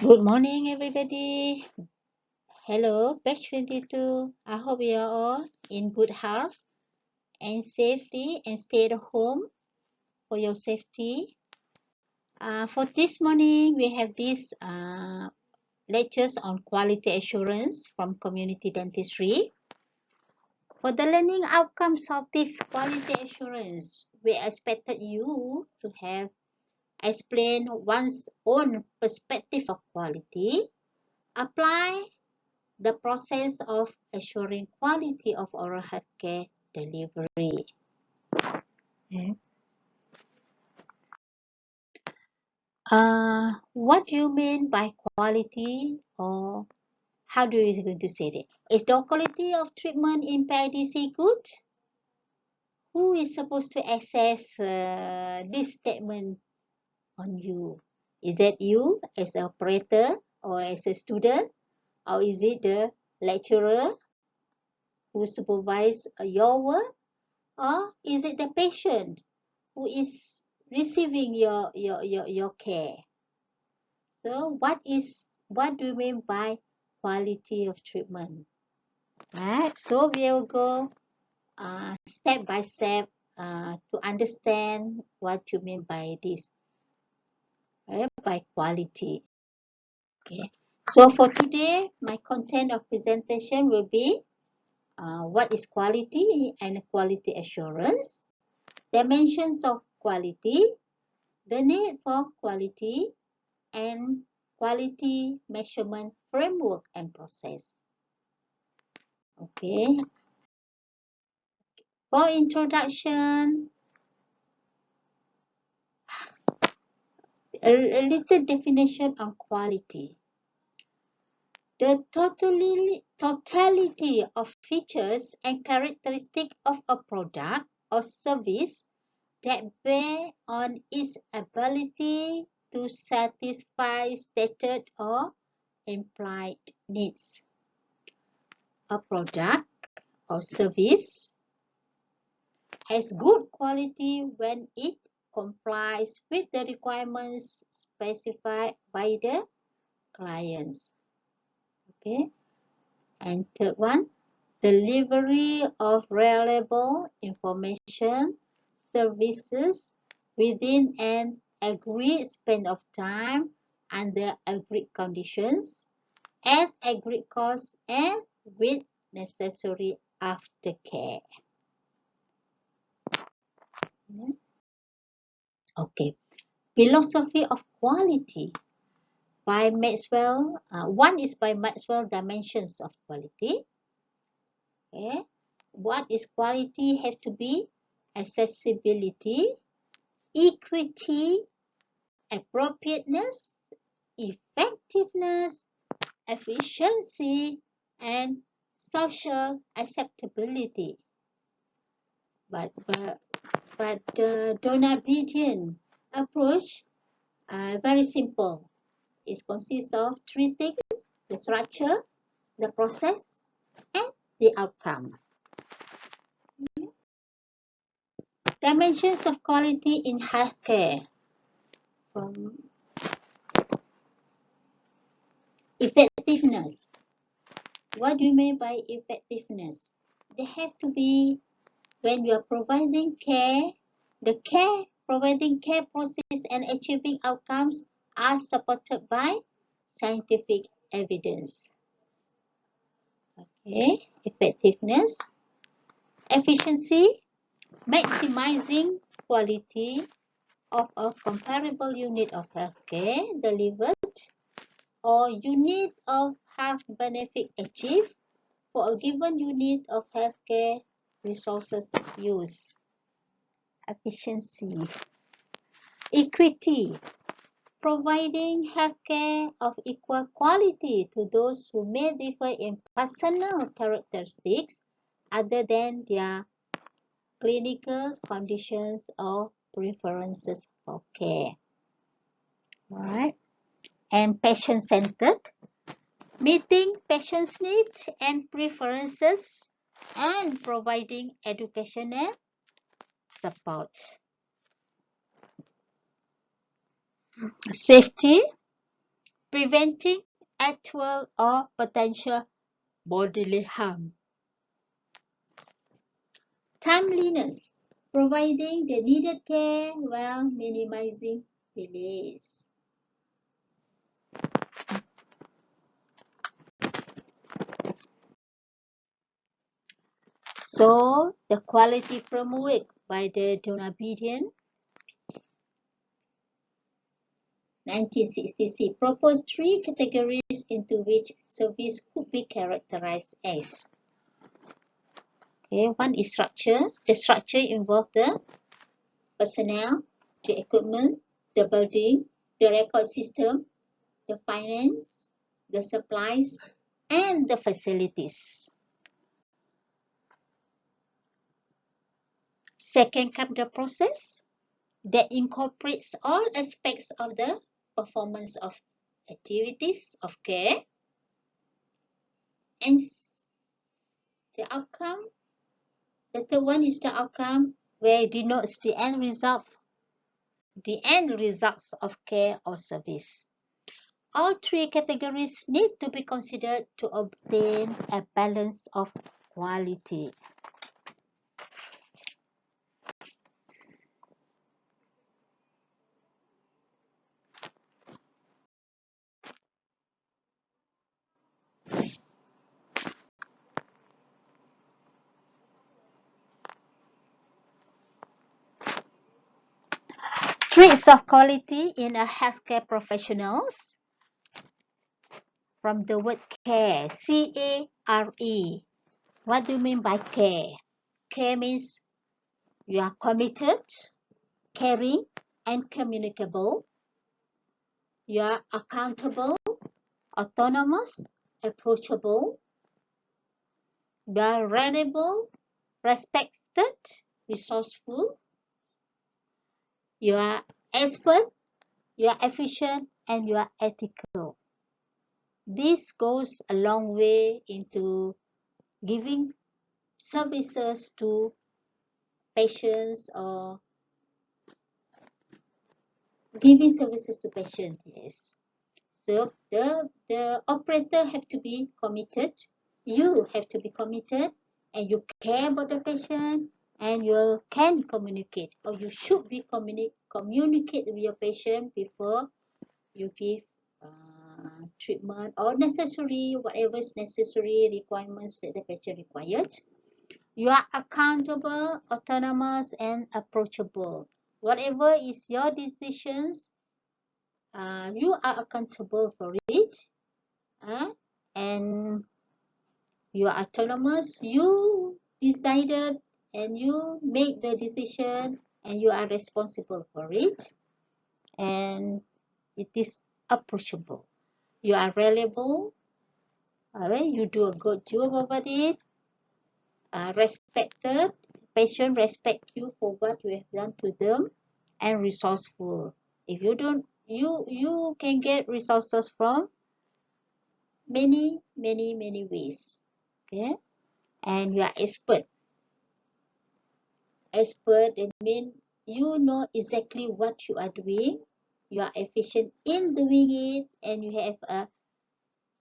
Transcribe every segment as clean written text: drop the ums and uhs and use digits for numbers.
Good morning, everybody. Hello, batch 22. I hope you are all in good health and safety and stay at home for your safety. For this morning, we have these lectures on quality assurance from community dentistry. For the learning outcomes of this quality assurance, we expected you to have explained one's own perspective of quality, apply the process of assuring quality of oral healthcare delivery. Okay. What do you mean by quality, or how do you going to say it? Is the quality of treatment in PIDC good? Who is supposed to assess this statement on you? Is that you as an operator or as a student, or is it the lecturer who supervise your work? Or is it the patient who is receiving your care? So what do you mean by quality of treatment? Right. So we'll go step by step to understand what you mean by this, right? By quality. Okay. So for today, my content of presentation will be what is quality and quality assurance, dimensions of quality, the need for quality, and quality measurement framework and process. Okay. For introduction, a little definition on quality. The totality of features and characteristics of a product or service that bear on its ability to satisfy stated or implied needs. A product or service has good quality when it complies with the requirements specified by the clients. Okay. And third one, delivery of reliable information services within an agreed span of time under agreed conditions at agreed cost and with necessary aftercare. Okay. Philosophy of quality by Maxwell. One is by Maxwell dimensions of quality. Okay. What is quality? Have to be accessibility, equity, appropriateness, effectiveness, efficiency, and social acceptability. But the Donabedian approach very simple. It consists of three things: the structure, the process, and the outcome. Dimensions of quality in healthcare. From effectiveness. What do you mean by effectiveness? They have to be when you are providing care, providing care process and achieving outcomes are supported by scientific evidence. Okay, effectiveness. Efficiency, maximizing quality of a comparable unit of healthcare delivered or unit of health benefit achieved for a given unit of healthcare resources used. Efficiency. Equity, providing healthcare of equal quality to those who may differ in personal characteristics other than their clinical conditions or preferences for care. Right? And patient-centered, meeting patients' needs and preferences and providing educational support. Safety, preventing actual or potential bodily harm. Timeliness, providing the needed care while minimizing delays. So, the quality framework by the Donabedian 1966 proposed three categories into which service could be characterized as. Okay, one is structure. The structure involves the personnel, the equipment, the building, the record system, the finance, the supplies, and the facilities. Second comes the process that incorporates all aspects of the performance of activities of care, and the outcome. The third one is the outcome, where it denotes the end results of care or service. All three categories need to be considered to obtain a balance of quality. Traits of quality in a healthcare professionals. From the word care, C-A-R-E. What do you mean by care? Care means you are committed, caring, and communicable. You are accountable, autonomous, approachable. You are reliable, respected, resourceful. You are expert, you are efficient, and you are ethical. This goes a long way into giving services to patients or giving services to patients, yes. So the operator have to be committed, you have to be committed, and you care about the patient, and you can communicate, or you should be communicate with your patient before you give treatment or necessary, whatever is necessary requirements that the patient required. You are accountable, autonomous, and approachable. Whatever is your decisions, you are accountable for it, and you are autonomous. You decided and you make the decision, and you are responsible for it, and it is approachable. You are reliable. You do a good job about it. Respected. Patient respect you for what you have done to them, and resourceful. If you don't, you can get resources from many ways. Okay, and you are expert. Expert, it means you know exactly what you are doing. You are efficient in doing it, and you have a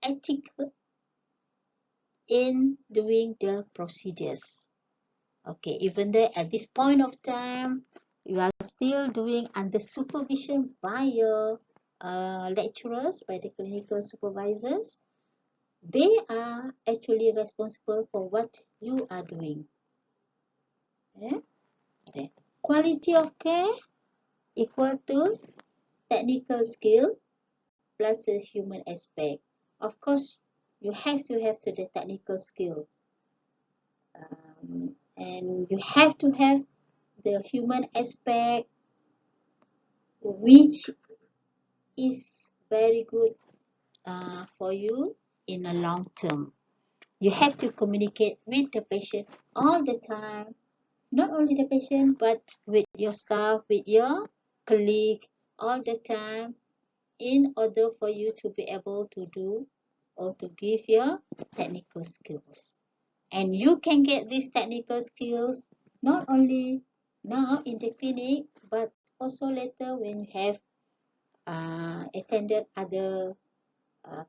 ethical in doing the procedures. Okay, even though at this point of time you are still doing under supervision by your lecturers, by the clinical supervisors, they are actually responsible for what you are doing. Okay. Quality of care equal to technical skill plus the human aspect. Of course, you have to have the technical skill, and you have to have the human aspect, which is very good for you in a long term. You have to communicate with the patient all the time, not only the patient, but with your staff, with your colleague all the time, in order for you to be able to do or to give your technical skills. And you can get these technical skills not only now in the clinic, but also later when you have attended other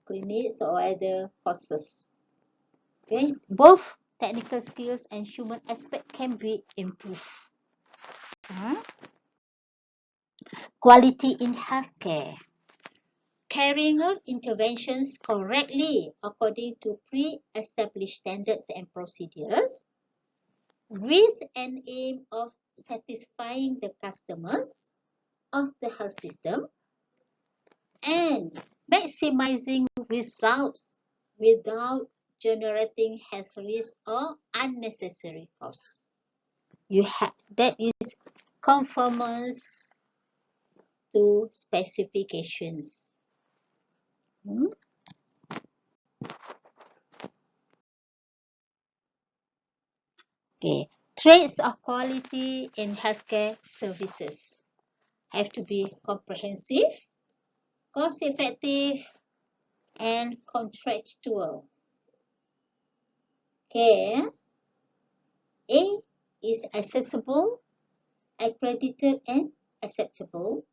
clinics or other courses. Okay, both technical skills and human aspect can be improved. Quality in healthcare. Carrying out interventions correctly according to pre-established standards and procedures with an aim of satisfying the customers of the health system and maximizing results without generating health risks or unnecessary costs. That is conformance to specifications. Okay. Traits of quality in healthcare services have to be comprehensive, cost-effective, and contractual. Care A is accessible, accredited, and acceptable.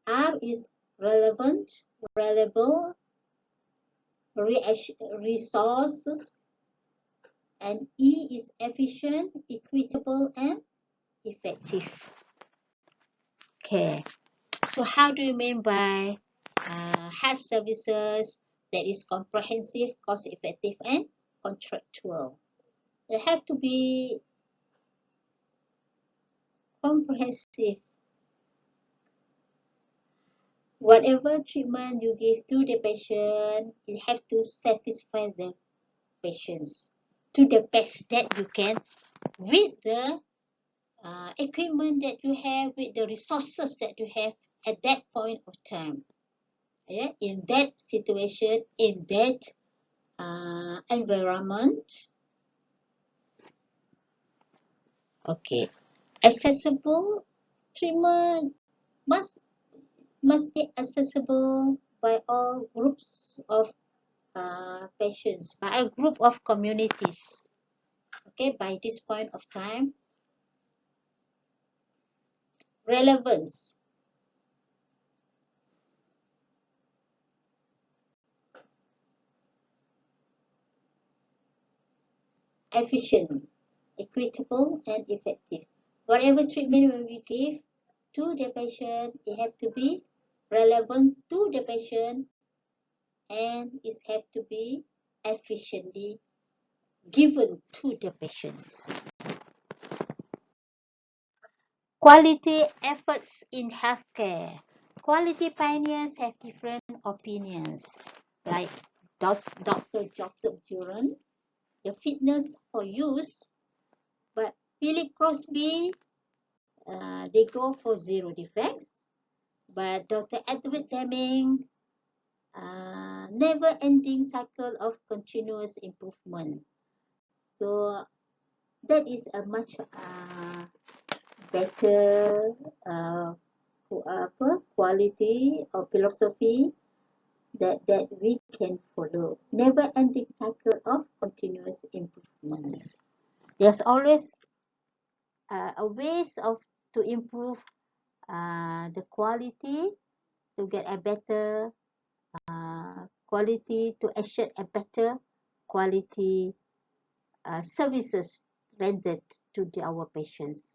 R is relevant, reliable, resources, and E is efficient, equitable, and effective. Okay, so how do you mean by health services that is comprehensive, cost-effective, and contractual? They have to be comprehensive. Whatever treatment you give to the patient, it have to satisfy the patients to the best that you can with the equipment that you have, with the resources that you have at that point of time. Yeah, in that situation, in that environment. Okay, accessible treatment must be accessible by all groups of patients, by a group of communities. Okay, by this point of time. Relevance. Efficient, equitable, and effective. Whatever treatment we give to the patient, it have to be relevant to the patient and it have to be efficiently given to the patients. Quality efforts in healthcare. Quality pioneers have different opinions, like Dr. Joseph Duran, the fitness for use, but Philip Crosby, they go for zero defects, but Dr. Edward Deming, never-ending cycle of continuous improvement. So that is a much better quality or philosophy that we can follow. Never-ending cycle of continuous improvements. There's always a ways of to improve the quality, to get a better quality, to assure a better quality services rendered to our patients.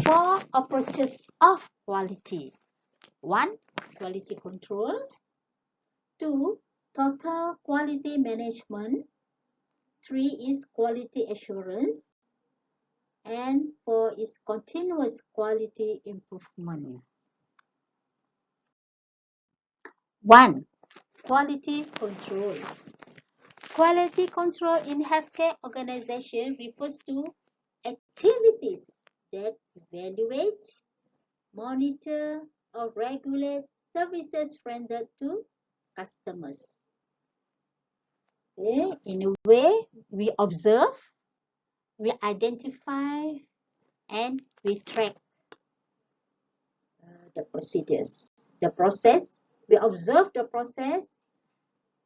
4 approaches of quality. 1. Quality control. 2. Total quality management. 3 is quality assurance. And 4 is continuous quality improvement. 1. Quality control. Quality control in healthcare organization refers to activities that evaluate, monitor, or regulate services rendered to customers. Okay? In a way, we observe, we identify, and we track the procedures, the process. We observe the process,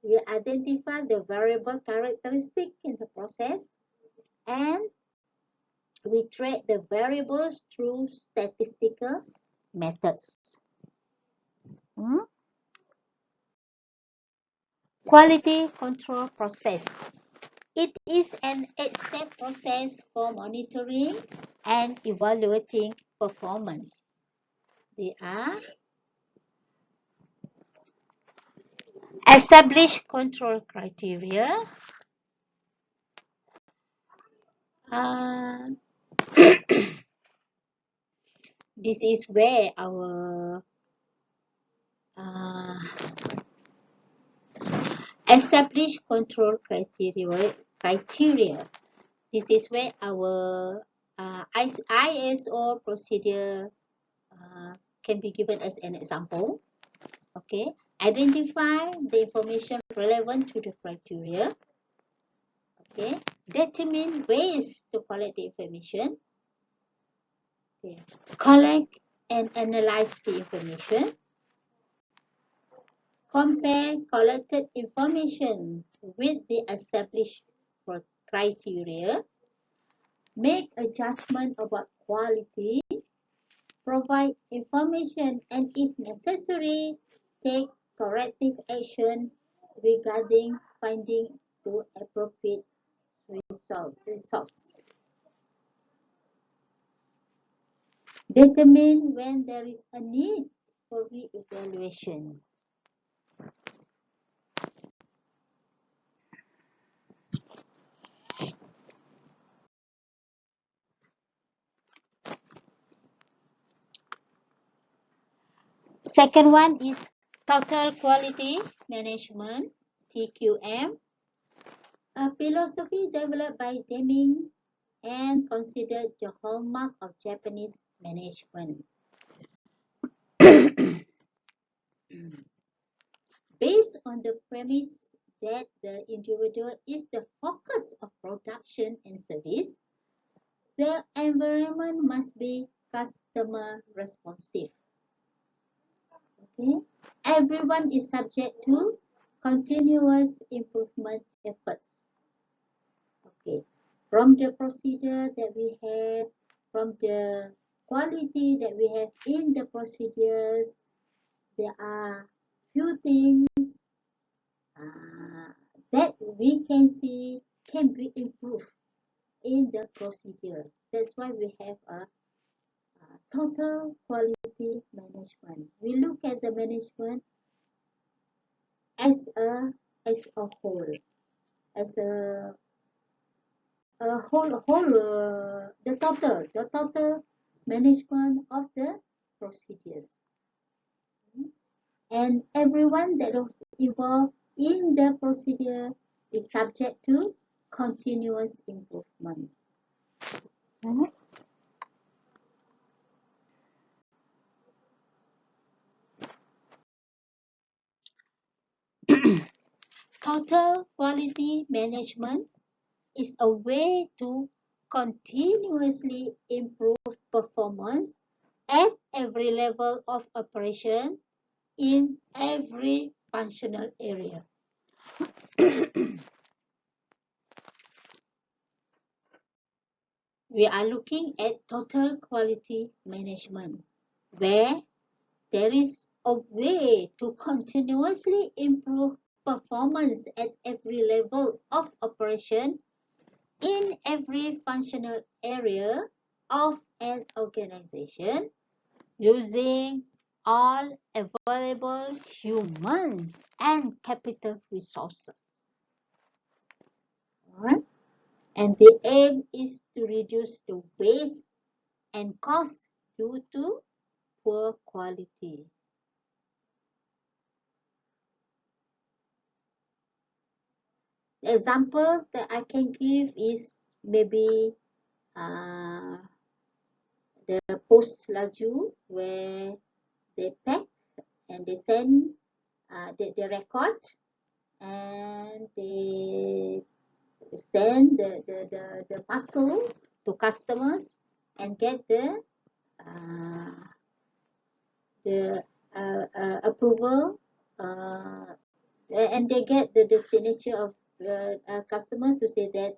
we identify the variable characteristic in the process, and we track the variables through statistical methods. Quality control process. It is an 8-step process for monitoring and evaluating performance. They are: establish control criteria. Uh, this is where our establish control criteria. This is where our ISO procedure can be given as an example. Okay, identify the information relevant to the criteria. Okay, determine ways to collect the information. Okay, collect and analyze the information. Compare collected information with the established criteria. Make a judgment about quality. Provide information and, if necessary, take corrective action regarding finding to appropriate resource. Determine when there is a need for re-evaluation. Second one is total quality management, TQM, a philosophy developed by Deming and considered the hallmark of Japanese management. Based on the premise that the individual is the focus of production and service, the environment must be customer responsive. Okay? Everyone is subject to continuous improvement efforts. Okay, from the procedure that we have, from the quality that we have in the procedures, there are few things that we can see can be improved in the procedure. That's why we have a total quality management. We look at the management as a whole, as a the total management of the procedures, and everyone that was involved in the procedure is subject to continuous improvement. Total quality management is a way to continuously improve performance at every level of operation in every functional area. We are looking at total quality management, where there is a way to continuously improve performance at every level of operation in every functional area of an organization using all available human and capital resources. All right? And the aim is to reduce the waste and cost due to poor quality. The example that I can give is maybe the post laju, where they pack and they send the record, and they send the parcel to customers and get the approval, and they get the signature of the customer to say that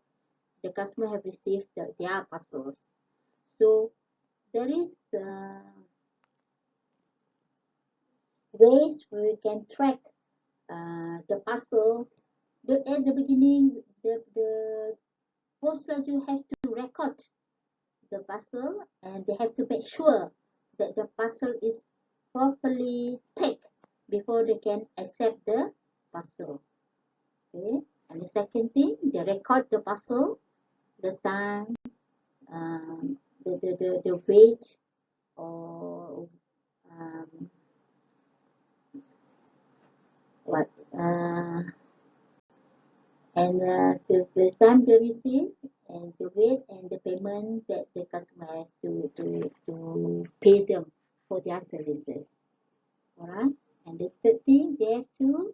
the customer have received their parcels. So there is ways where we can track the parcel. At the beginning, the postgraduate have to record the parcel, and they have to make sure that the parcel is properly packed before they can accept the parcel. Okay. And the second thing, they record the parcel, the time, the weight, or what and the time they receive, and the weight, and the payment that the customer have to pay them for their services. Alright. And the third thing, they have to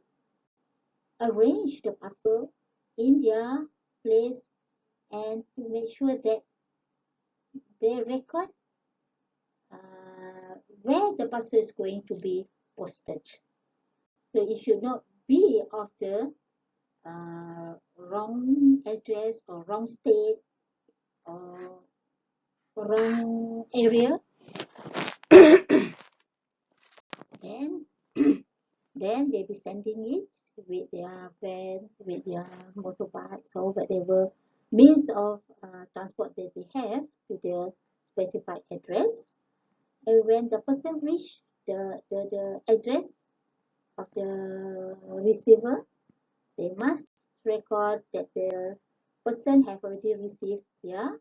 arrange the parcel in their place, and to make sure that they record where the parcel is going to be posted. So it should not be of the wrong address or wrong state or wrong area. Then then they be sending it with their van, with their motorbikes, or whatever means of transport that they have to the specified address. And when the person reach the address of the receiver, they must record that the person have already received their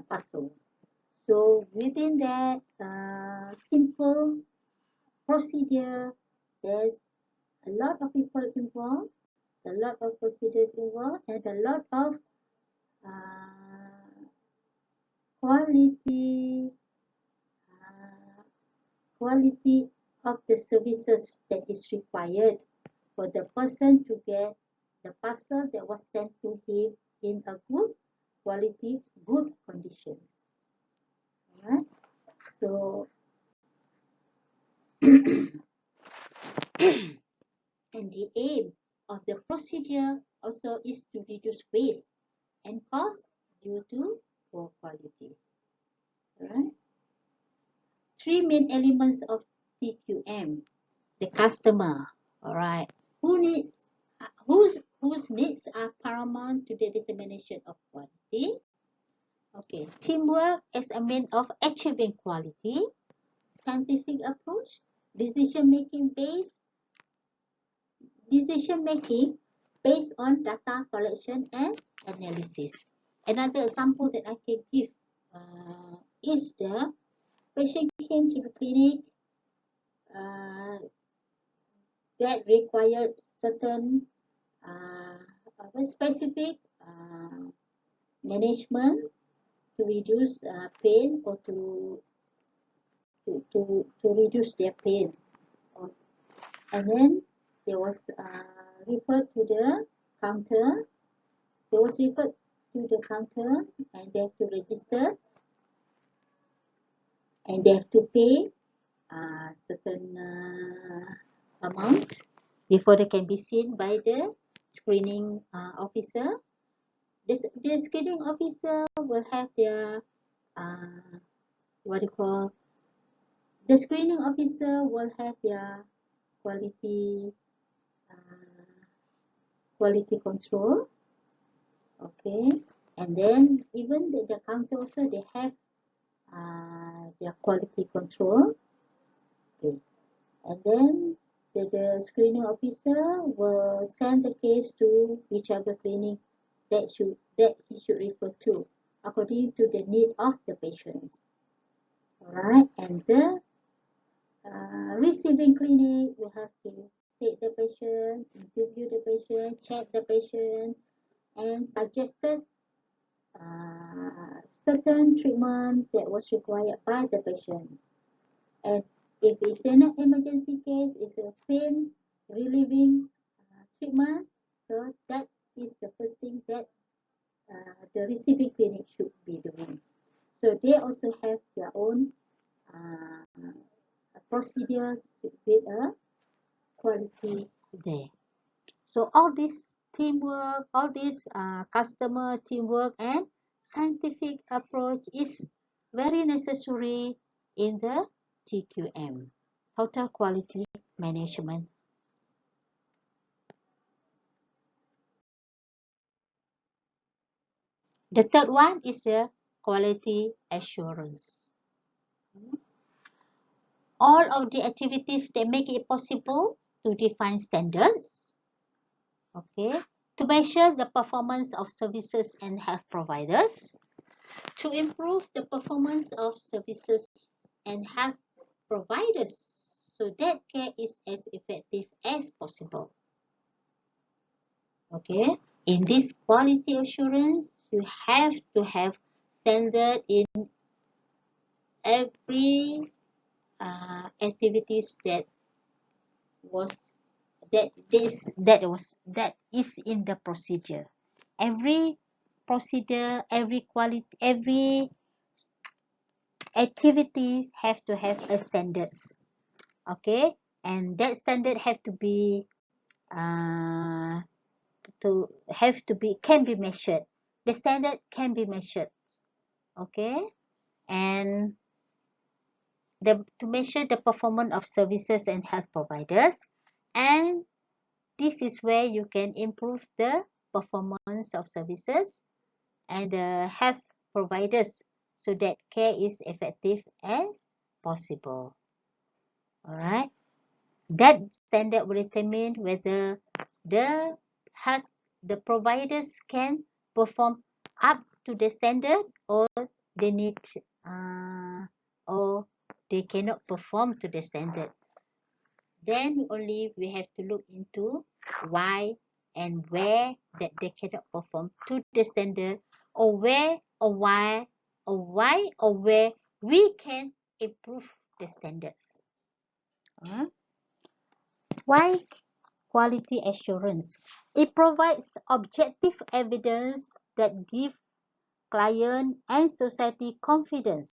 parcel. So within that simple procedure, there's a lot of people involved, a lot of procedures involved, and a lot of quality quality of the services that is required for the person to get the parcel that was sent to him in a good quality, good conditions. Alright, so and the aim of the procedure also is to reduce waste and cost due to poor quality. Alright. Three main elements of TQM: the customer, alright, whose needs are paramount to the determination of quality. Okay, teamwork as a means of achieving quality, scientific approach, decision making based on data collection and analysis. Another example that I can give is the patient came to the clinic that required certain specific management to reduce pain, or to reduce their pain. And then they was referred to the counter. They was referred to the counter, and they have to register, and they have to pay certain amount before they can be seen by the screening officer. The screening officer will have their the screening officer will have their quality control. Okay, and then even the counter also, they have their quality control. Okay, and then the screening officer will send the case to whichever clinic that he should refer to according to the need of the patients. Alright, and the receiving clinic will have to take the patient, interview the patient, check the patient, and suggested certain treatment that was required by the patient. And if it's an emergency case, it's a pain relieving treatment, so that is the first thing that the receiving clinic should be doing. So they also have their own procedures with a quality there. So all this teamwork, all this customer teamwork and scientific approach is very necessary in the TQM, total quality management The third one is the quality assurance. All of the activities that make it possible to define standards, okay, to measure the performance of services and health providers, to improve the performance of services and health providers so that care is as effective as possible. Okay, in this quality assurance, you have to have standard in every activities that is in the procedure. Every procedure, every quality, every activities have to have a standards. Okay, and that standard have to be can be measured. The standard can be measured. Okay, and to measure the performance of services and health providers, and this is where you can improve the performance of services and the health providers so that care is effective as possible. Alright, that standard will determine whether the health the providers can perform up to the standard or they need or they cannot perform to the standard. Then only we have to look into why and where that they cannot perform to the standard, or where or why or why or where we can improve the standards. Why quality assurance? It provides objective evidence that give client and society confidence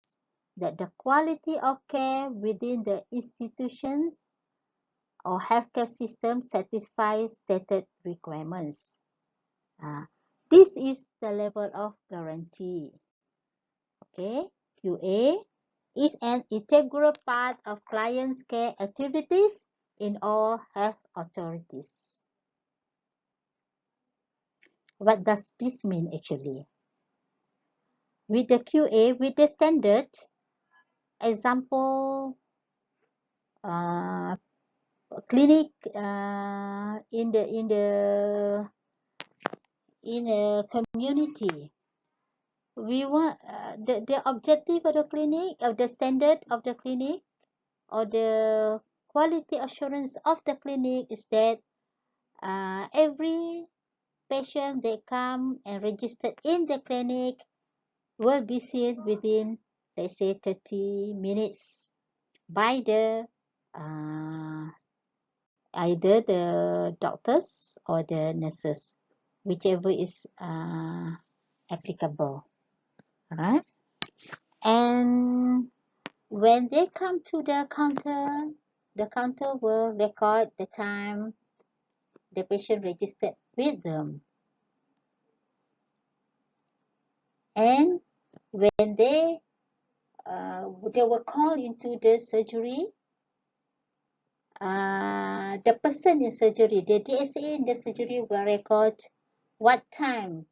that the quality of care within the institutions or healthcare system satisfies stated requirements. This is the level of guarantee. Okay, QA is an integral part of clients' care activities in all health authorities. What does this mean actually? With the QA, with the standard, example, clinic in a community, we want the objective of the clinic, of the standard of the clinic, or the quality assurance of the clinic is that every patient that come and registered in the clinic will be seen within, let's say, 30 minutes by the either the doctors or the nurses, whichever is applicable. Alright, and when they come to the counter will record the time the patient registered with them. And when they were called into the surgery, the person in surgery, the DSA in the surgery will record what time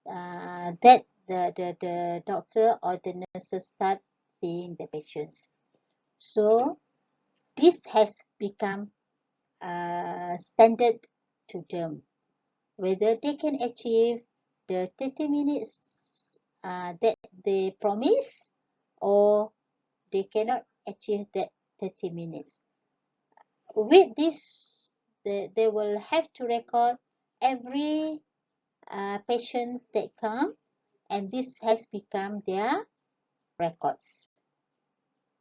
that the doctor or the nurses start seeing the patients. So this has become standard to them, whether they can achieve the 30 minutes that they promise, or they cannot achieve that 30 minutes. With this, they will have to record every patient that come, and this has become their records.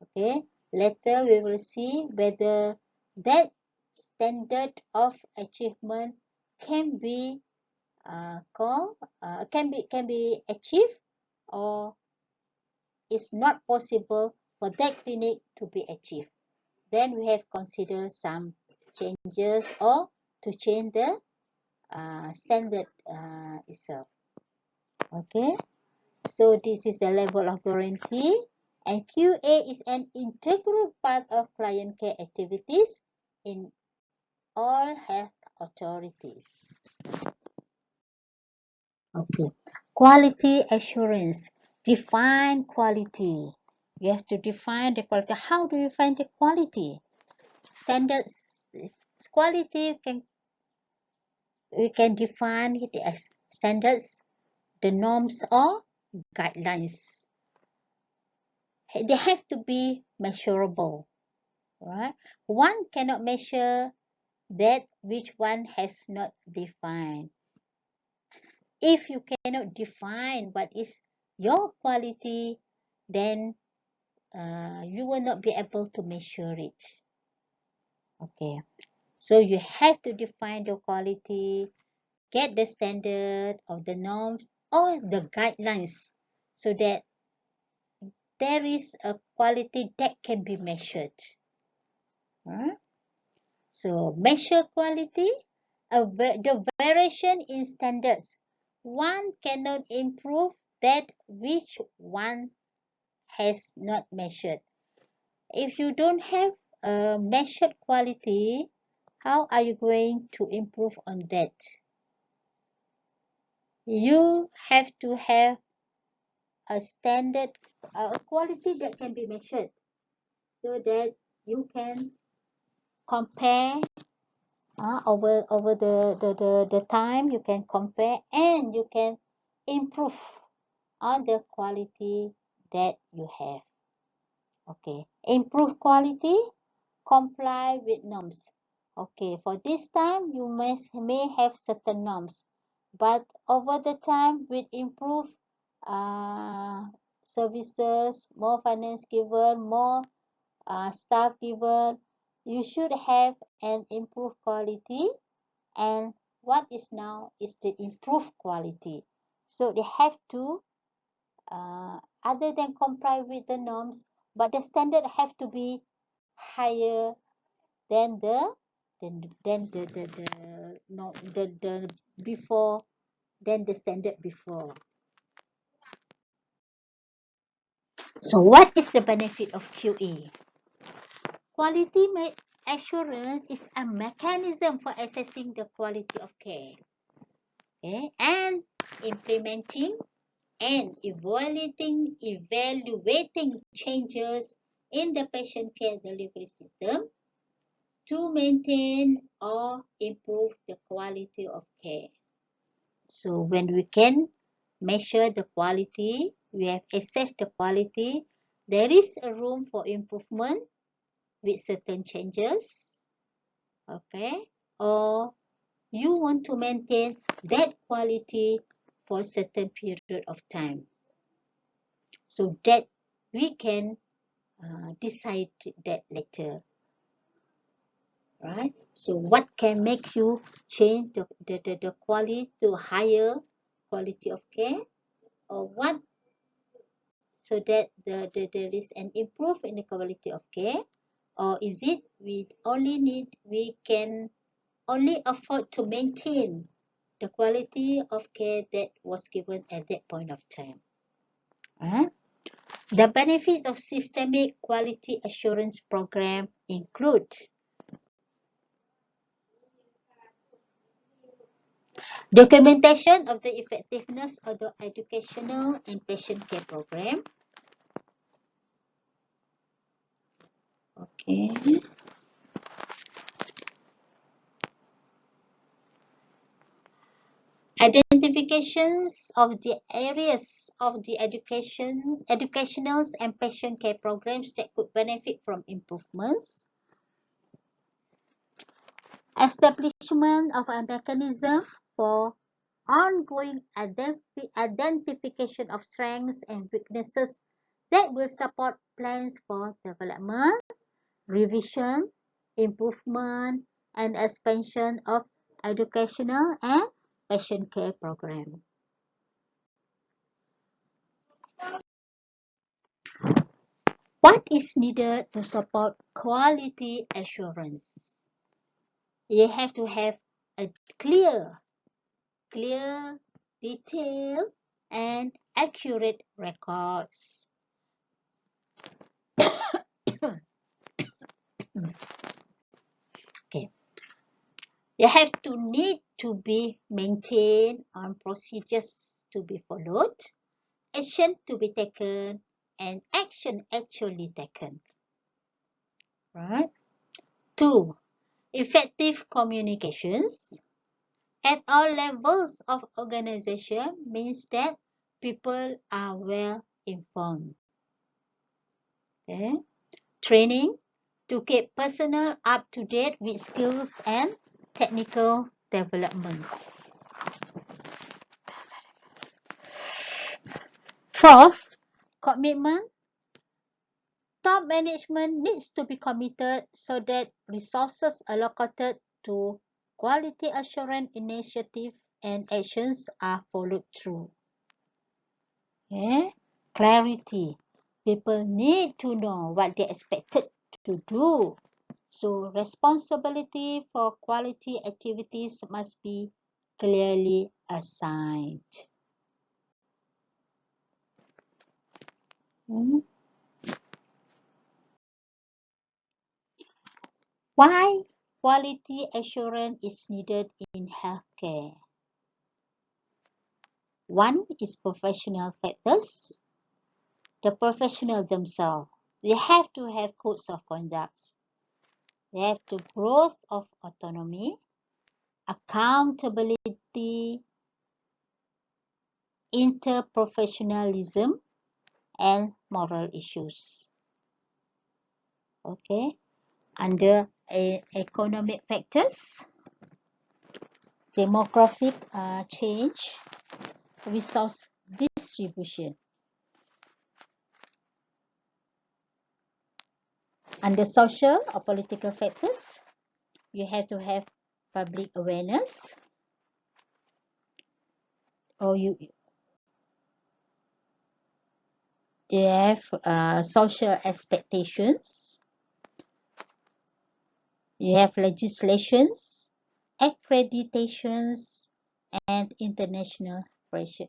Okay, later we will see whether that standard of achievement can be can be achieved, or is not possible for that clinic to be achieved. Then we have considered some changes or to change the standard itself. Okay, so this is the level of guarantee, and QA is an integral part of client care activities in all health authorities. Okay, Quality assurance. Define quality. You have to define the quality. How do you find the quality? Standards. Quality we can define it as standards, the norms or guidelines. They have to be measurable, right? One cannot measure that which one has not defined. If you cannot define what is your quality, then you will not be able to measure it. Okay, so you have to define the quality, get the standard of the norms or the guidelines so that there is a quality that can be measured. So measure quality, the variation in standards. One cannot improve that which one has not measured. If you don't have a measured quality, how are you going to improve on that? You have to have a standard, a quality that can be measured so that you can compare over the time. You can compare and you can improve on the quality that you have. Okay, improve quality, comply with norms. Okay, for this time you may have certain norms, but over the time with improved services, more finance given, more staff given, you should have an improved quality. And what is now is the improved quality. So they have to other than comply with the norms, but the standard have to be higher than the before, than the standard before. So what is the benefit of QA? Quality assurance is a mechanism for assessing the quality of care, okay, and implementing and evaluating changes in the patient care delivery system to maintain or improve the quality of care. So when we can measure the quality, we have assessed the quality, there is a room for improvement with certain changes, okay, or you want to maintain that quality for a certain period of time, so that we can decide that later, right? So what can make you change the quality to higher quality of care, or what, so that there is an improvement in the quality of care, or is it we can only afford to maintain the quality of care that was given at that point of time. The benefits of systemic quality assurance program include documentation of the effectiveness of the educational and patient care program. Okay. Identifications of the areas of the educational and patient care programs that could benefit from improvements. Establishment of a mechanism for ongoing identification of strengths and weaknesses that will support plans for development, revision, improvement, and expansion of educational and patient care program. What is needed to support quality assurance? You have to have a clear, detailed, and accurate records. Okay. You have to need to be maintained on procedures to be followed, action to be taken, and action actually taken. Right? 2. Effective communications. At all levels of organization means that people are well informed. Okay? Training to keep personnel up to date with skills and technical developments. 4th, commitment. Top management needs to be committed so that resources allocated to quality assurance initiatives and actions are followed through. Okay? Clarity. People need to know what they're expected to do. So responsibility for quality activities must be clearly assigned. Why quality assurance is needed in healthcare? One is professional factors. The professional themselves, they have to have codes of conduct. They have to growth of autonomy, accountability, interprofessionalism, and moral issues. Okay. Under economic factors, demographic change, resource distribution. Under social or political factors, you have to have public awareness, or you have social expectations, you have legislations, accreditations, and international pressure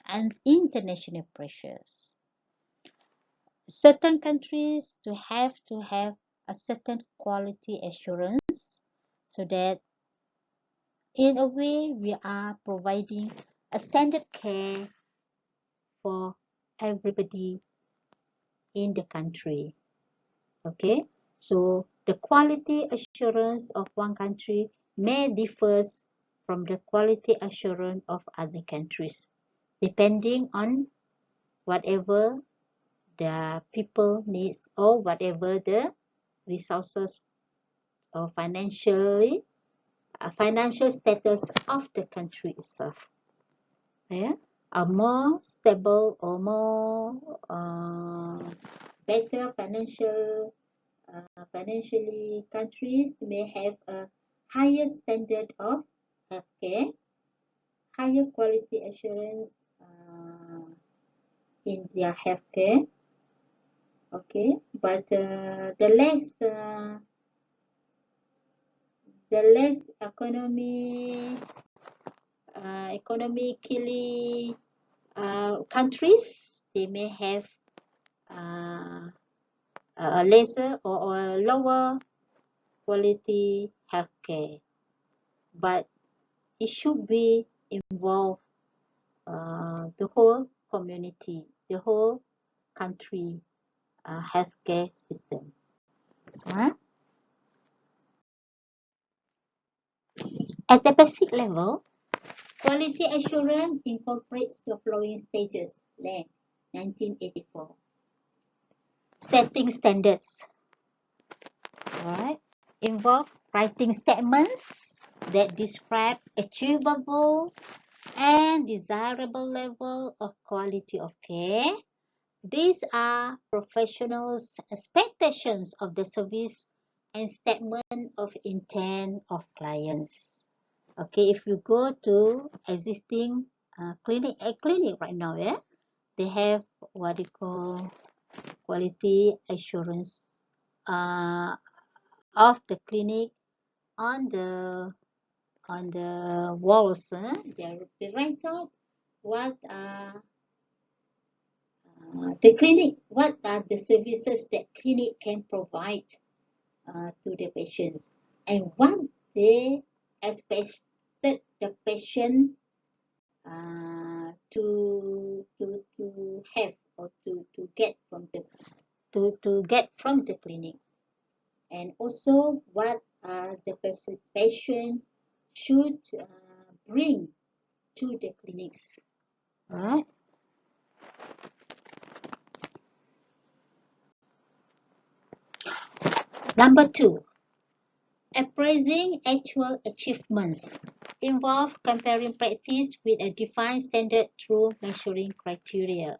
and international pressures. Certain countries to have a certain quality assurance so that in a way we are providing a standard care for everybody in the country. Okay, so the quality assurance of one country may differ from the quality assurance of other countries depending on whatever the people needs or whatever the resources or financial status of the country itself. Yeah, a more stable or more better financially countries may have a higher standard of healthcare, higher quality assurance in their healthcare. Okay, but the less economically countries, they may have a lesser or a lower quality healthcare, but it should be involve the whole community, the whole country healthcare system. So, at the basic level, quality assurance incorporates the following stages. 1984. Setting standards. Alright. Involve writing statements that describe achievable and desirable level of quality of care. These are professionals' expectations of the service and statement of intent of clients. Okay, if you go to existing clinic right now, yeah, they have what they call quality assurance of the clinic on the walls. They write out what the clinic, what are the services that clinic can provide to the patients, and what they expected the patient to have or to get from the get from the clinic, and also what the patient should bring to the clinics. All right. Number 2, appraising actual achievements involve comparing practice with a defined standard through measuring criteria.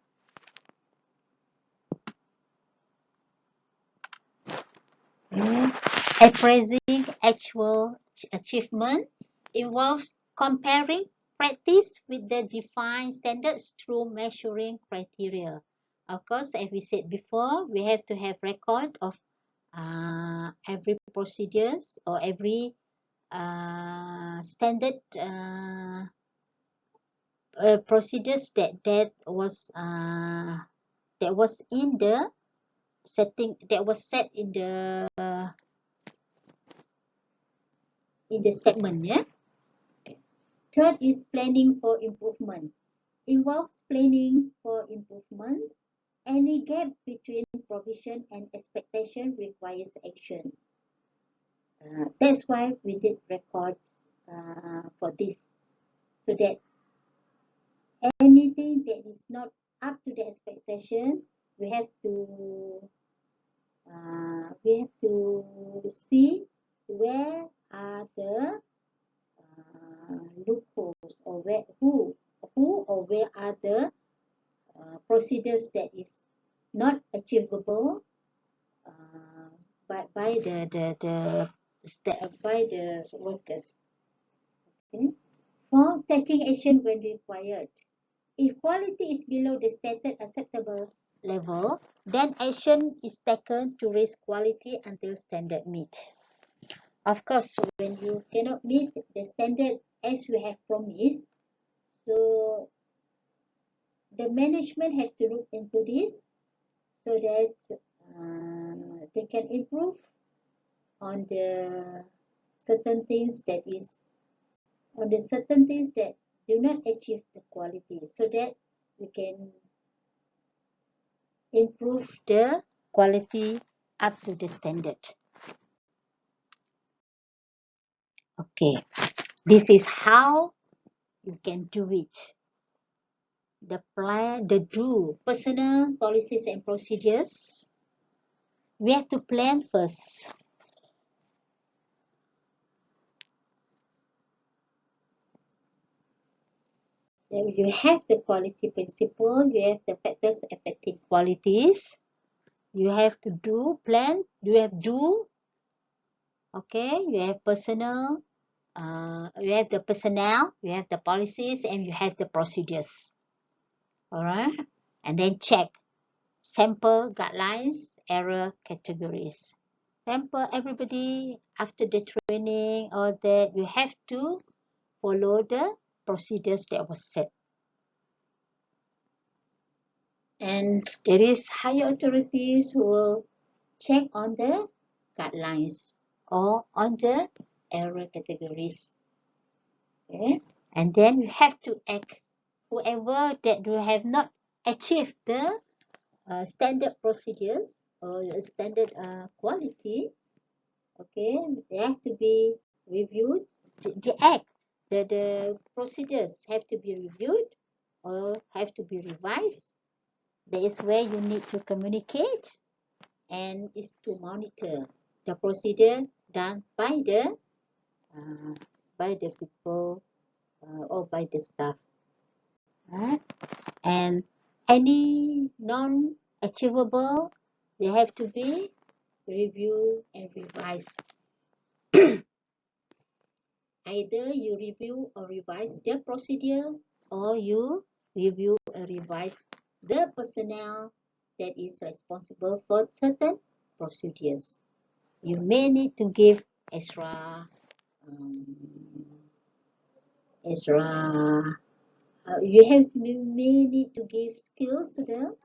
Appraising actual achievement involves comparing practice with the defined standards through measuring criteria. Of course, as we said before, we have to have record of every procedures or every standard procedures that was in the setting, that was set in the statement. Yeah. Third is planning for improvement. Involves planning for improvements. Any gap between provision and expectation requires actions. That's why we did records for this, so that anything that is not up to the expectation, we have to see where are the loopholes, or who or where are the procedures that is not achievable by the workers. Okay. For taking action when required. If quality is below the stated acceptable level, then action is taken to raise quality until standard meet. Of course, when you cannot meet the standard as we have promised, so the management have to look into this so that they can improve on the certain things that do not achieve the quality, so that we can improve the quality up to the standard. Okay, this is how you can do it. The plan, the personal policies and procedures. We have to plan first. You have the quality principle, you have the factors affecting qualities, you have to plan, you have okay, you have personnel, you have the personnel, you have the policies, and you have the procedures. All right, and then check sample guidelines, error categories. Sample everybody after the training, or that you have to follow the procedures that was set. And there is higher authorities who will check on the guidelines or on the error categories. Okay, and then you have to act. Whoever that you have not achieved the standard procedures or standard quality, okay, they have to be reviewed. The procedures have to be reviewed or have to be revised. That is where you need to communicate and is to monitor the procedure done by the people or by the staff. Right? And any non-achievable, they have to be reviewed and revised. Either you review or revise the procedure, or you review or revise the personnel that is responsible for certain procedures. You may need to give extra you may need to give skills to them,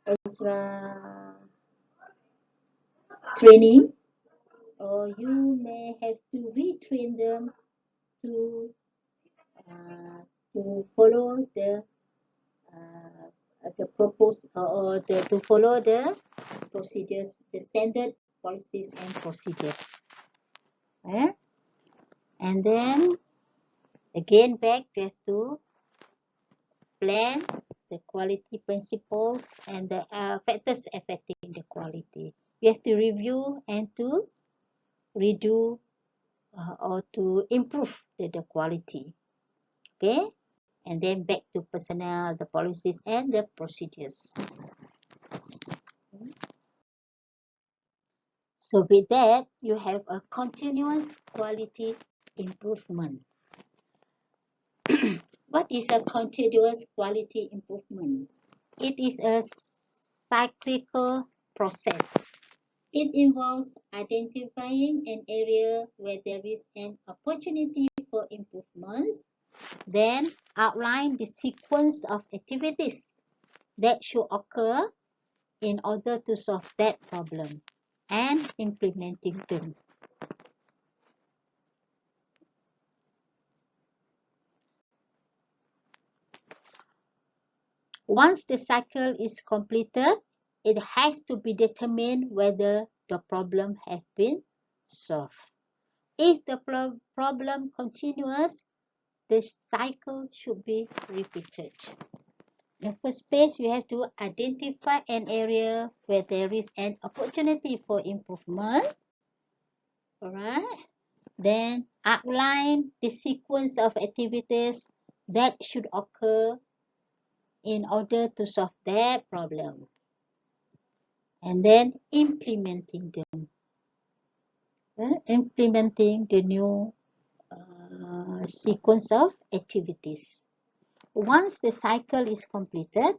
extra training, or you may have to retrain them to to follow the proposed or to follow the procedures, the standard policies and procedures. And then again back we have to plan the quality principles and the factors affecting the quality. We have to review and to redo or to improve the quality. Okay, and then back to personnel, the policies and the procedures. So with that, you have a continuous quality improvement. What is a continuous quality improvement? It is a cyclical process. It involves identifying an area where there is an opportunity for improvements, then outline the sequence of activities that should occur in order to solve that problem and implementing them. Once the cycle is completed, it has to be determined whether the problem has been solved. If the problem continues, the cycle should be repeated. In the first place, we have to identify an area where there is an opportunity for improvement. Alright. Then outline the sequence of activities that should occur in order to solve that problem. And then implementing them. Implementing the new sequence of activities. Once the cycle is completed,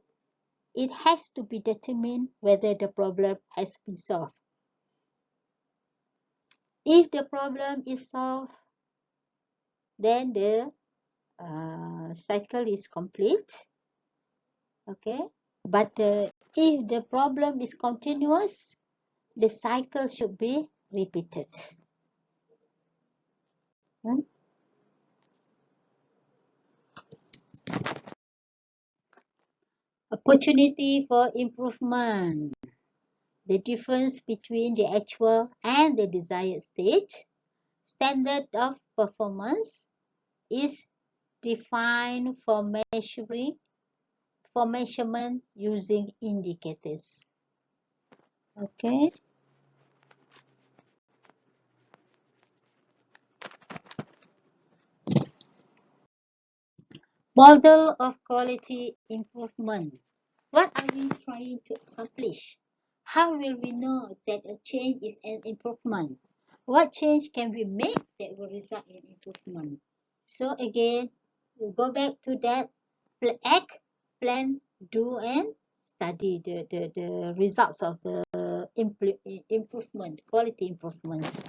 it has to be determined whether the problem has been solved. If the problem is solved, then the cycle is complete. Okay, but if the problem is continuous, the cycle should be repeated. Opportunity for improvement. The difference between the actual and the desired state. Standard of performance is defined for measurement using indicators. Okay. Model of quality improvement. What are we trying to accomplish? How will we know that a change is an improvement? What change can we make that will result in improvement? So again, we'll go back to that act, plan, do, and study the results of the improvement, quality improvements.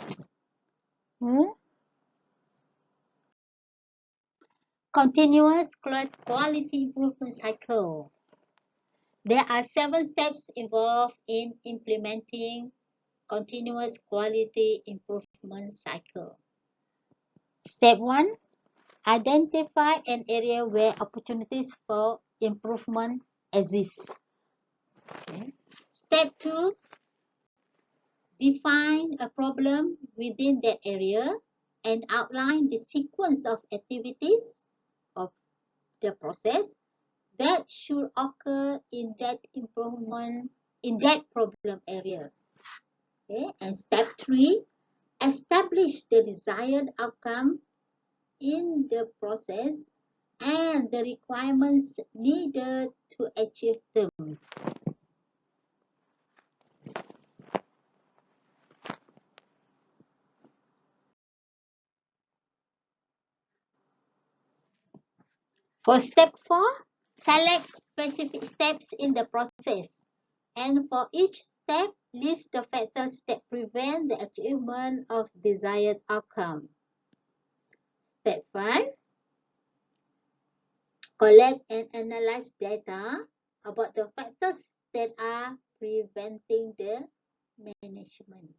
Continuous quality improvement cycle. There are 7 steps involved in implementing continuous quality improvement cycle. Step 1, identify an area where opportunities for improvement exist. Okay. Step 2, define a problem within that area and outline the sequence of activities of the process that should occur in that improvement, in that problem area. Okay. And step 3, establish the desired outcome in the process and the requirements needed to achieve them. For step 4, select specific steps in the process, and for each step, list the factors that prevent the achievement of desired outcome. Step 5, collect and analyze data about the factors that are preventing the management.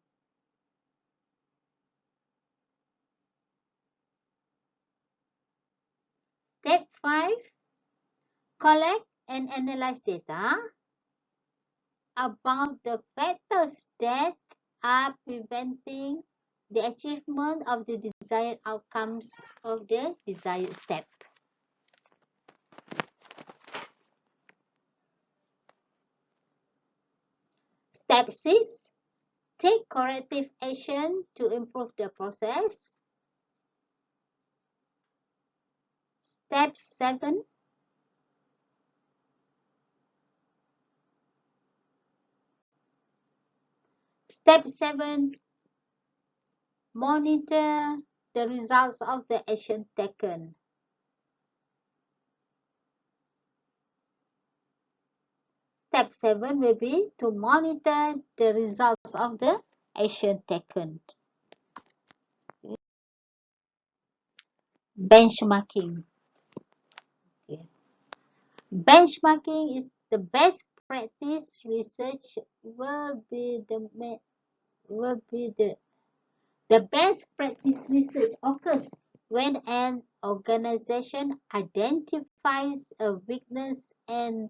5. Collect and analyze data about the factors that are preventing the achievement of the desired outcomes of the desired step. Step 6. Take corrective action to improve the process. Step 7. Step 7. Monitor the results of the action taken. Step 7 will be to monitor the results of the action taken. Benchmarking. Okay. Benchmarking is the best practice research the best practice research occurs when an organization identifies a weakness and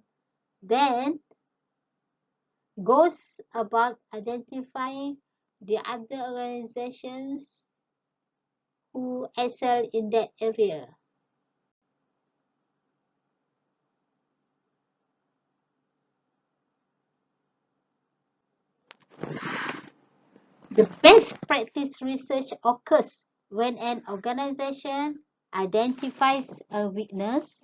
then goes about identifying the other organizations who excel in that area. The best practice research occurs when an organization identifies a weakness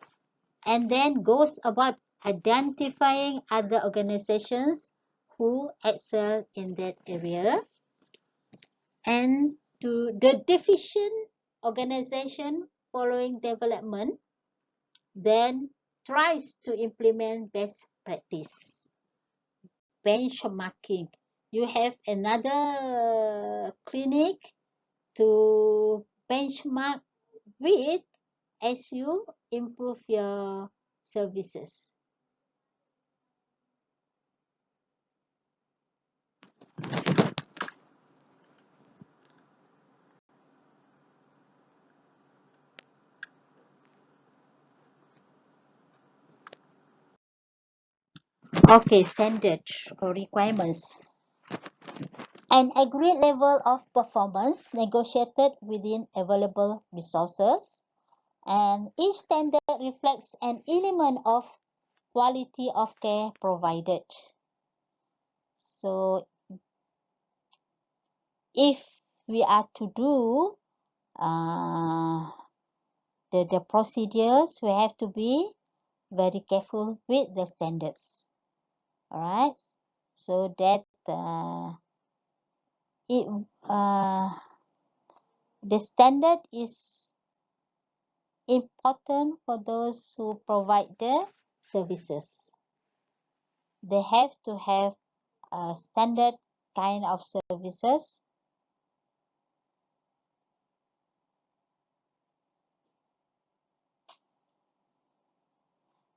and then goes about identifying other organizations who excel in that area, and to the deficient organization following development then tries to implement best practice. Benchmarking. You have another clinic to benchmark with as you improve your services. Okay, standard or requirements. An agreed level of performance negotiated within available resources, and each standard reflects an element of quality of care provided. So if we are to do the procedures, we have to be very careful with the standards. All right, so that the standard is important for those who provide the services. They have to have a standard kind of services.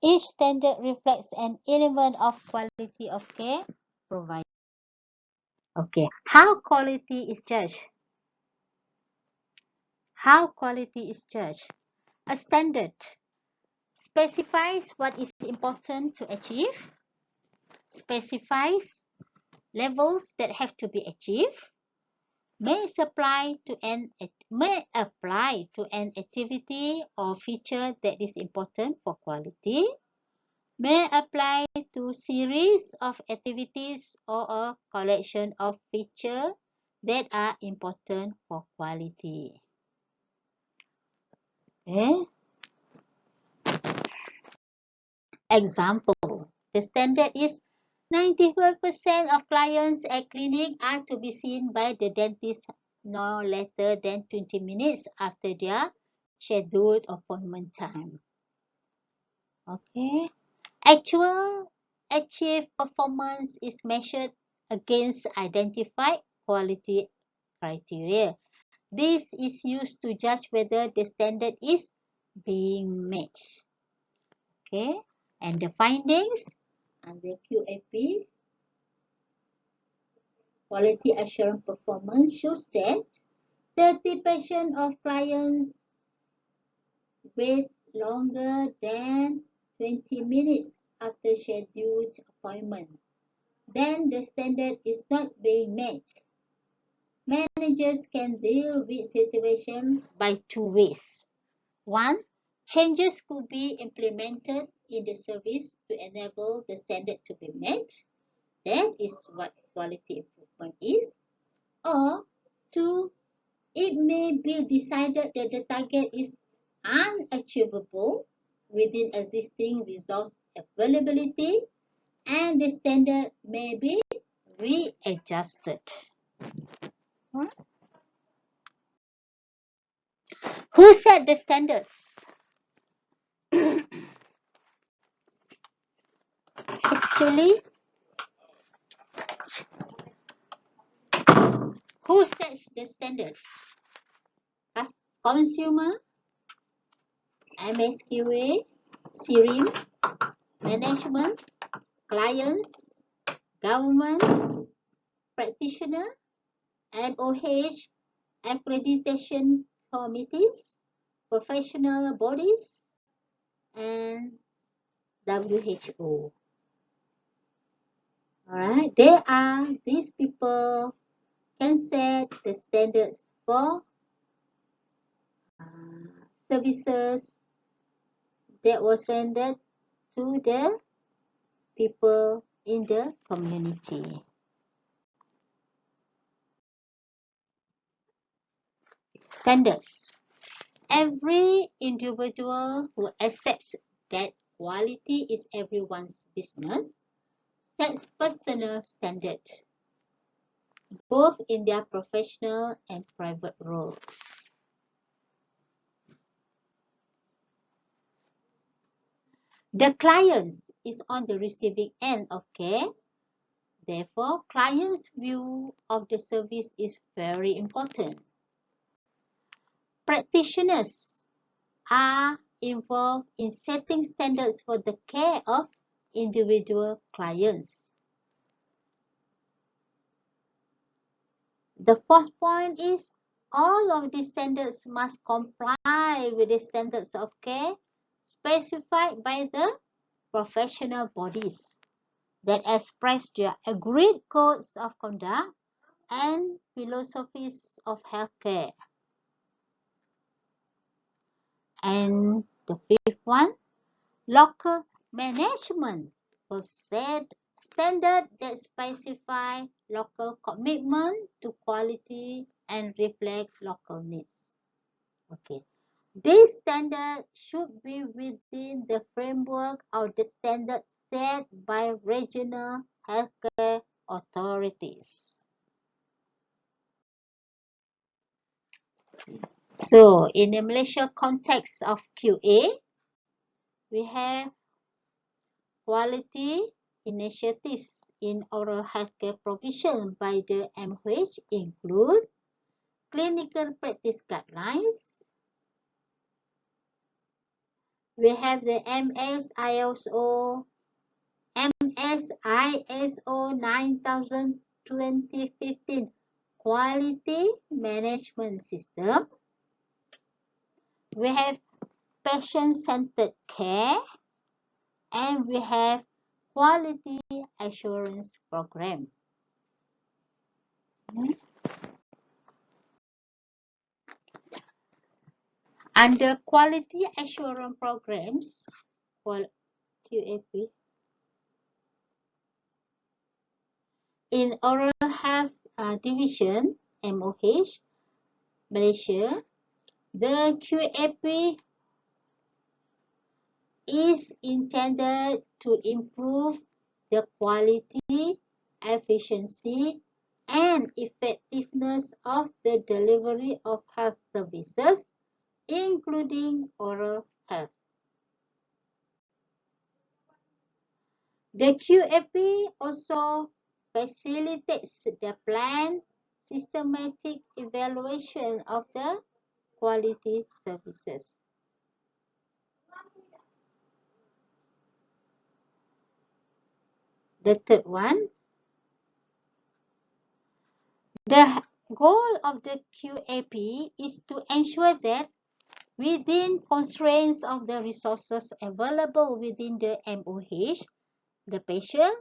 Each standard reflects an element of quality of care provided. Okay, how quality is judged? How quality is judged? A standard specifies what is important to achieve, specifies levels that have to be achieved, may apply to an activity or feature that is important for quality, may apply to series of activities or a collection of features that are important for quality. Okay. Example, the standard is 95% of clients at clinic are to be seen by the dentist no later than 20 minutes after their scheduled appointment time. Okay. Actual achieved performance is measured against identified quality criteria. This is used to judge whether the standard is being met. Okay. And the findings under QAP, quality assurance performance, shows that 30% of clients with longer than 20 minutes after scheduled appointment, then the standard is not being met. Managers can deal with situation by two ways. One, changes could be implemented in the service to enable the standard to be met. That is what quality improvement is. Or two, it may be decided that the target is unachievable within existing resource availability and the standard may be readjusted. Who set the standards? Actually, who sets the standards? Consumer, MSQA, CRIM, management, clients, government, practitioner, MOH, accreditation committees, professional bodies, and WHO. Alright, these people can set the standards for services that was rendered to the people in the community. Standards. Every individual who accepts that quality is everyone's business sets personal standards, both in their professional and private roles. The client is on the receiving end of care. Therefore, client's view of the service is very important. Practitioners are involved in setting standards for the care of individual clients. The fourth point is all of these standards must comply with the standards of care specified by the professional bodies that express their agreed codes of conduct and philosophies of healthcare. And the fifth one, local management will set standards that specify local commitment to quality and reflect local needs. Okay. This standard should be within the framework of the standards set by regional healthcare authorities. So, in the Malaysia context of QA, we have quality initiatives in oral healthcare provision by the MOH include clinical practice guidelines. We have the MSISO 9000-2015 Quality Management System. We have patient-centered care. And we have Quality Assurance Program. Under Quality Assurance Programs, QAP, in Oral Health Division, MOH, Malaysia, the QAP is intended to improve the quality, efficiency, and effectiveness of the delivery of health services, including oral health. The QAP also facilitates the planned systematic evaluation of the quality services. The third one, the goal of the QAP is to ensure that Within constraints of the resources available within the MOH, the patient,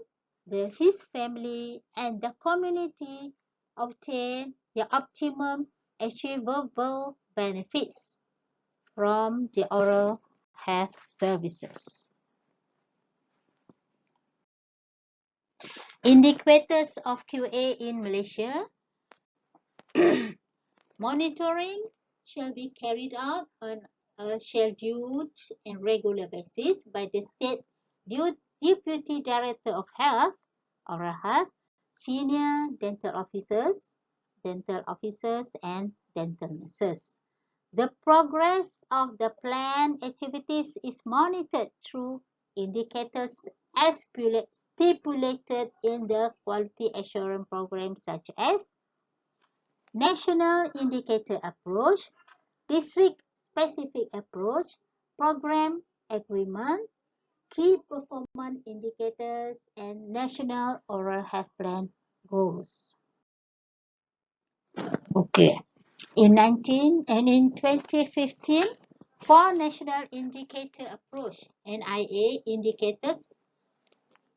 his family, and the community obtain the optimum achievable benefits from the oral health services. Indicators of QA in Malaysia. Monitoring shall be carried out on a scheduled and regular basis by the State Deputy Director of Health, Oral Health, senior dental officers, and dental nurses. The progress of the planned activities is monitored through indicators as stipulated in the quality assurance program, such as National Indicator Approach, District Specific Approach, Program Agreement, Key Performance Indicators, and National Oral Health Plan Goals. Okay. In 2015, 4 National Indicator Approach (NIA) indicators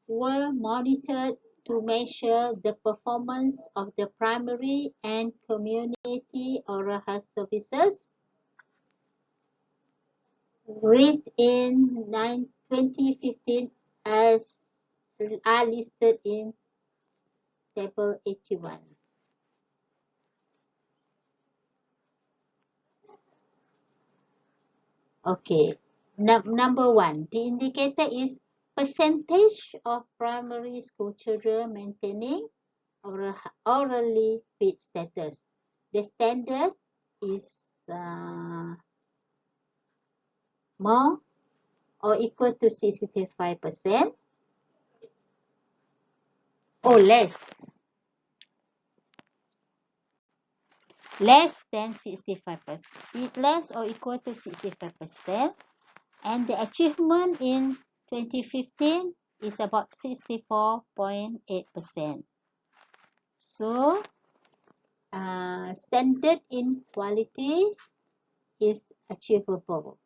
were monitored to measure the performance of the primary and community oral health services. Read in 2015 as are listed in Table 81. Okay, number 1, the indicator is percentage of primary school children maintaining orally fit status. The standard is more or equal to 65% or less than 65%, less or equal to 65%, and the achievement in 2015 is about 64.8%. So standard in quality is achievable.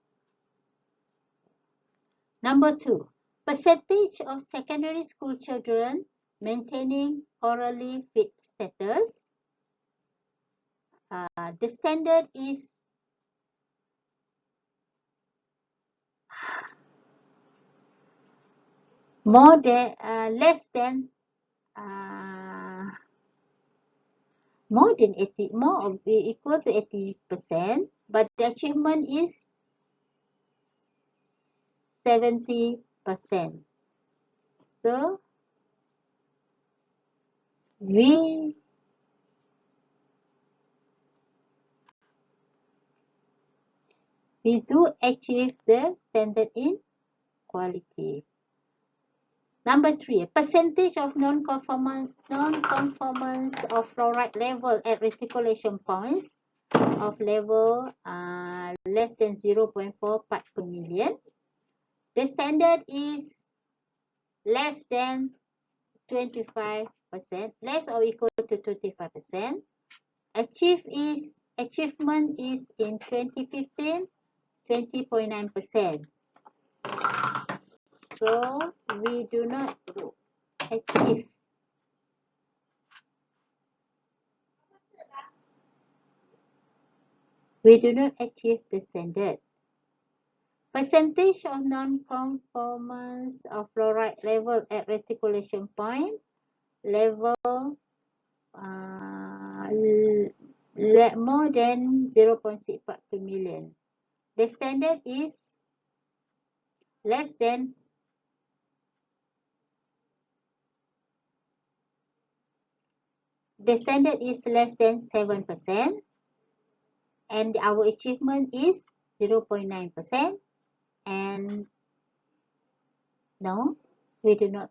Number 2, percentage of secondary school children maintaining orally fit status. The standard is more than less than more than 80, more or equal to 80%, but the achievement is 70%. So we do achieve the standard in quality. Number 3, percentage of non-conformance of fluoride level at reticulation points of level less than 0.4 part per million. The standard is less than 25%, less or equal to 25%. Achievement is in 2015, 20.9%. So we do not achieve the standard. Percentage of non-conformance of fluoride level at reticulation point level more than 0.6 part per million. The standard is less than 7%, and our achievement is 0.9%, and no, we do not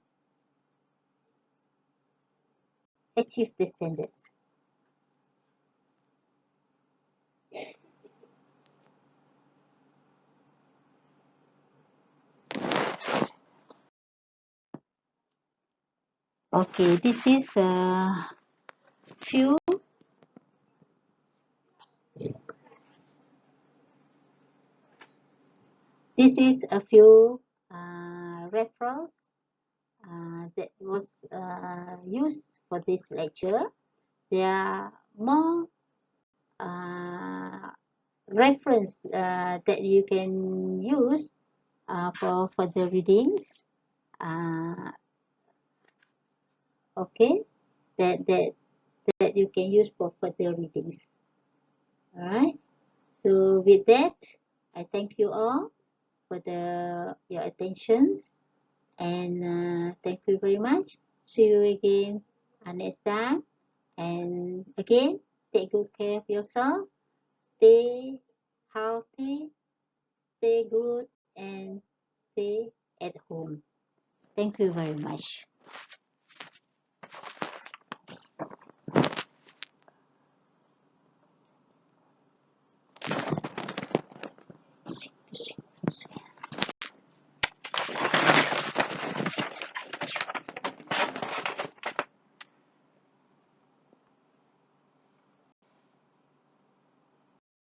achieve the standards. Okay, this is a few This is a few reference that was used for this lecture. There are more reference that you can use for the readings. Okay, that you can use for further readings. All right. So with that, I thank you all for your attentions, and thank you very much. See you again next time. And again, take good care of yourself. Stay healthy, stay good, and stay at home. Thank you very much.